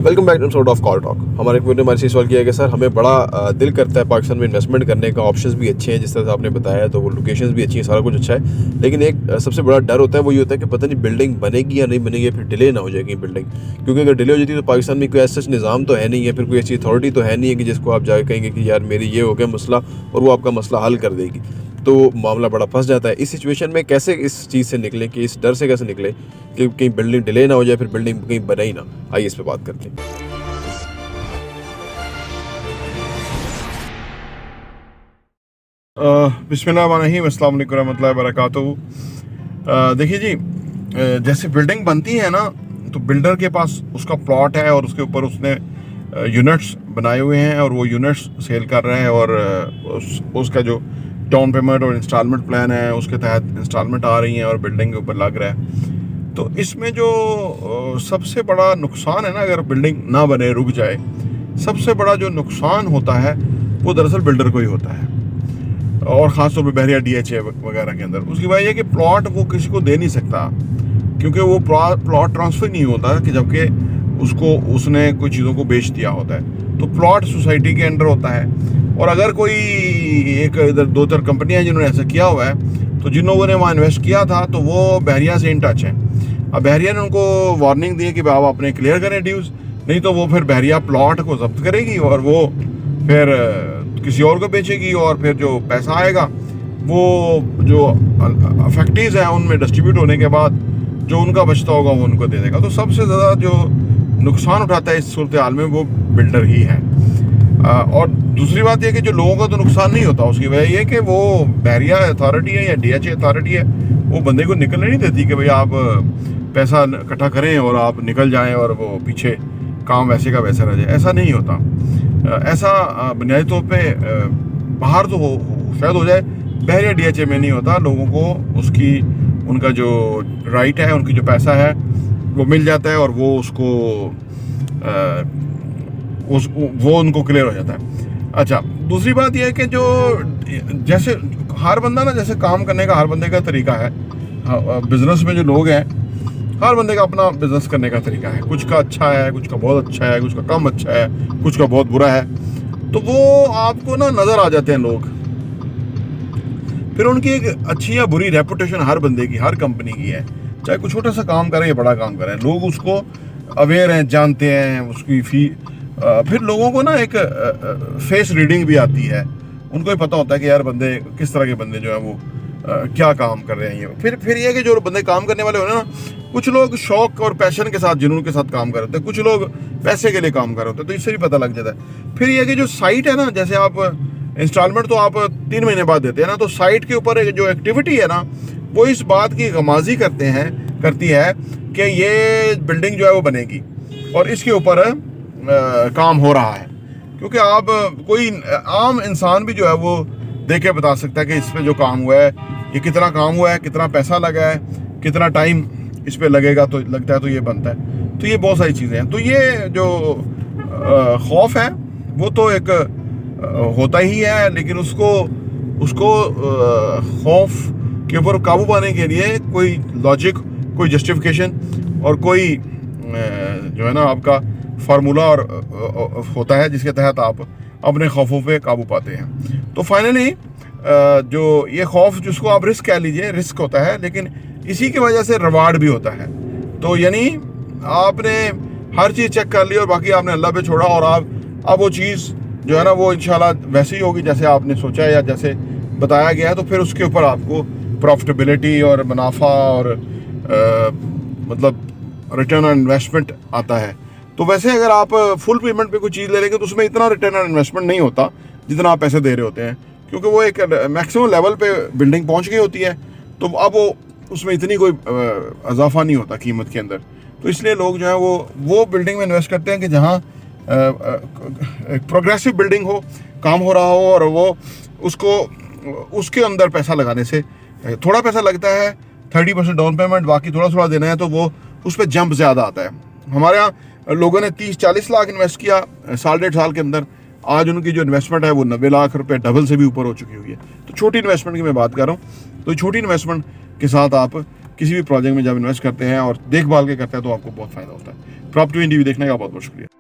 Welcome back to sort of call talk. हमारे एक video हमारे से सवाल किया कि सर हमें बड़ा दिल करता है पाकिस्तान में इन्वेस्टमेंट करने का, ऑप्शंस भी अच्छे हैं जिस तरह से आपने बताया, तो वो लोकेशंस भी अच्छी हैं, सारा कुछ अच्छा है, लेकिन एक सबसे बड़ा डर होता है, वो ये होता है कि पता नहीं बिल्डिंग बनेगी या नहीं बनेगी, फिर डिले ना हो जाएगी बिल्डिंग। क्योंकि अगर डिले हो जाती है तो पाकिस्तान में कोई ऐसा निज़ाम तो है नहीं है, फिर कोई ऐसी अथॉरिटी तो है नहीं है कि जिसको आप जाके कहेंगे कि यार मेरी ये हो गया मसला और वो आपका मसला हल कर देगी, तो मामला बड़ा फंस जाता है। इस सिचुएशन में कैसे इस चीज़ से निकलें, कि इस डर से कैसे निकलें कि कहीं बिल्डिंग डिले ना हो जाए, फिर बिल्डिंग कहीं बने ही ना। आइए इस पर बात करते हैं। बिस्मिल्लाहिर्रहमानिर्रहीम, अस्सलाम वालेकुम रहमतुल्लाहि वबरकातुहू। देखिए जी, जैसे बिल्डिंग बनती है ना, तो बिल्डर के पास उसका प्लॉट है और उसके ऊपर उसने यूनिट्स बनाए हुए हैं और वो यूनिट्स सेल कर रहे हैं, और उसका जो डाउन पेमेंट और इंस्टॉलमेंट प्लान है उसके तहत इंस्टॉलमेंट आ रही हैं और बिल्डिंग के ऊपर लग रहा है। तो इसमें जो सबसे बड़ा नुकसान है ना, अगर बिल्डिंग ना बने, रुक जाए, सबसे बड़ा जो नुकसान होता है वो दरअसल बिल्डर को ही होता है, और ख़ासतौर पर बहरिया DHA वगैरह के अंदर। उसकी वजह यह कि प्लॉट वो किसी को दे नहीं सकता, क्योंकि वो प्लॉट ट्रांसफ़र नहीं होता कि जबकि उसने कुछ चीज़ों को बेच दिया होता है। तो प्लॉट सोसाइटी के अंडर होता है, और अगर कोई एक इधर 2-4 कंपनियां जिन्होंने ऐसा किया हुआ है, तो जिन लोगों ने वहाँ इन्वेस्ट किया था तो वो बहरिया से इन टच हैं। अब बहरिया ने उनको वार्निंग दी है कि आप अपने क्लियर करें ड्यूज़, नहीं तो वो फिर बहरिया प्लॉट को जब्त करेगी और वो फिर किसी और को बेचेगी, और फिर जो पैसा आएगा वो जो फैक्ट्रीज हैं उनमें डिस्ट्रीब्यूट होने के बाद जो उनका बचता होगा वो उनको दे देगा। तो सबसे ज़्यादा जो नुकसान उठाता है इस सूरत हाल में वो बिल्डर ही है। और दूसरी बात यह कि जो लोगों का तो नुकसान नहीं होता, उसकी वजह यह कि वो बहरिया अथॉरिटी है या DHA अथॉरिटी है, वो बंदे को निकलने नहीं देती कि भाई आप पैसा इकट्ठा करें और आप निकल जाएं और वो पीछे काम वैसे का वैसा रह जाए। ऐसा नहीं होता। ऐसा बुनियादी तौर पे बाहर तो शायद हो जाए, बहरिया DHA में नहीं होता। लोगों को उनका जो राइट है, उनकी जो पैसा है वो मिल जाता है, और वो वो उनको क्लियर हो जाता है। अच्छा, दूसरी बात यह है कि जो जैसे हर बंदा ना, जैसे काम करने का हर बंदे का तरीका है। बिजनेस में जो लोग हैं, हर बंदे का अपना बिजनेस करने का तरीका है। कुछ का अच्छा है, कुछ का बहुत अच्छा है, कुछ का कम अच्छा है, कुछ का बहुत बुरा है। तो वो आपको ना नज़र आ जाते हैं लोग, फिर उनकी एक अच्छी या बुरी रेपुटेशन हर बंदे की, हर कंपनी की है, चाहे कुछ छोटा सा काम करें या बड़ा काम करें, लोग उसको अवेयर हैं, जानते हैं उसकी फिर लोगों को ना एक फेस रीडिंग भी आती है। उनको ही पता होता है कि यार बंदे किस तरह के बंदे जो है वो क्या काम कर रहे हैं। ये फिर ये कि जो बंदे काम करने वाले होते हैं ना, कुछ लोग शौक और पैशन के साथ, जुनून के साथ काम कर रहे होते हैं, कुछ लोग पैसे के लिए काम कर रहे होते हैं, तो इससे भी पता लग जाता है। फिर ये कि जो साइट है ना, जैसे आप इंस्टॉलमेंट तो आप 3 महीने बाद देते हैं ना, तो साइट के ऊपर जो एक्टिविटी है ना, वो इस बात की गमाजी करती है कि ये बिल्डिंग जो है वो बनेगी और इसके ऊपर काम हो रहा है। क्योंकि आप कोई आम इंसान भी जो है वो देख के बता सकता है कि इस पे जो काम हुआ है, ये कितना काम हुआ है, कितना पैसा लगा है, कितना टाइम इस पे लगता है तो ये बनता है। तो ये बहुत सारी चीज़ें हैं। तो ये जो खौफ है वो तो एक होता ही है, लेकिन उसको खौफ के ऊपर काबू पाने के लिए कोई लॉजिक, कोई जस्टिफिकेशन और कोई जो है ना आपका फार्मूला और होता है जिसके तहत आप अपने खौफों पे काबू पाते हैं। तो फाइनली जो ये खौफ, जिसको आप रिस्क कह लीजिए, रिस्क होता है, लेकिन इसी की वजह से रिवार्ड भी होता है। तो यानी आपने हर चीज़ चेक कर ली और बाकी आपने अल्लाह पे छोड़ा, और अब वो चीज़ जो है ना वो इंशाल्लाह वैसे ही होगी जैसे आपने सोचा है या जैसे बताया गया है। तो फिर उसके ऊपर आपको प्रॉफिटेबिलिटी और मुनाफा और मतलब रिटर्न ऑन इन्वेस्टमेंट आता है। तो वैसे अगर आप फुल पेमेंट पे कोई चीज़ ले लेंगे तो उसमें इतना रिटर्न ऑन इन्वेस्टमेंट नहीं होता जितना आप पैसे दे रहे होते हैं, क्योंकि वो एक मैक्सिमम लेवल पे बिल्डिंग पहुंच गई होती है। तो अब वो उसमें इतनी कोई इजाफा नहीं होता कीमत के अंदर। तो इसलिए लोग जो है वो बिल्डिंग में इन्वेस्ट करते हैं कि जहाँ प्रोग्रेसिव बिल्डिंग हो, काम हो रहा हो, और वो उसके अंदर पैसा लगाने से थोड़ा पैसा लगता है, 30% डाउन पेमेंट, बाकी थोड़ा थोड़ा देना है, तो वो उस पर जंप ज़्यादा आता है। हमारे यहाँ लोगों ने 30-40 लाख इन्वेस्ट किया 1.5 साल के अंदर, आज उनकी जो इन्वेस्टमेंट है वो 90 लाख रुपए डबल से भी ऊपर हो चुकी हुई है। तो छोटी इन्वेस्टमेंट की मैं बात कर रहा हूँ। तो छोटी इन्वेस्टमेंट के साथ आप किसी भी प्रोजेक्ट में जब इन्वेस्ट करते हैं और देखभाल के करते हैं तो आपको बहुत फायदा होता है। प्रॉपर्टी इंटरव्यू देखने का बहुत बहुत शुक्रिया।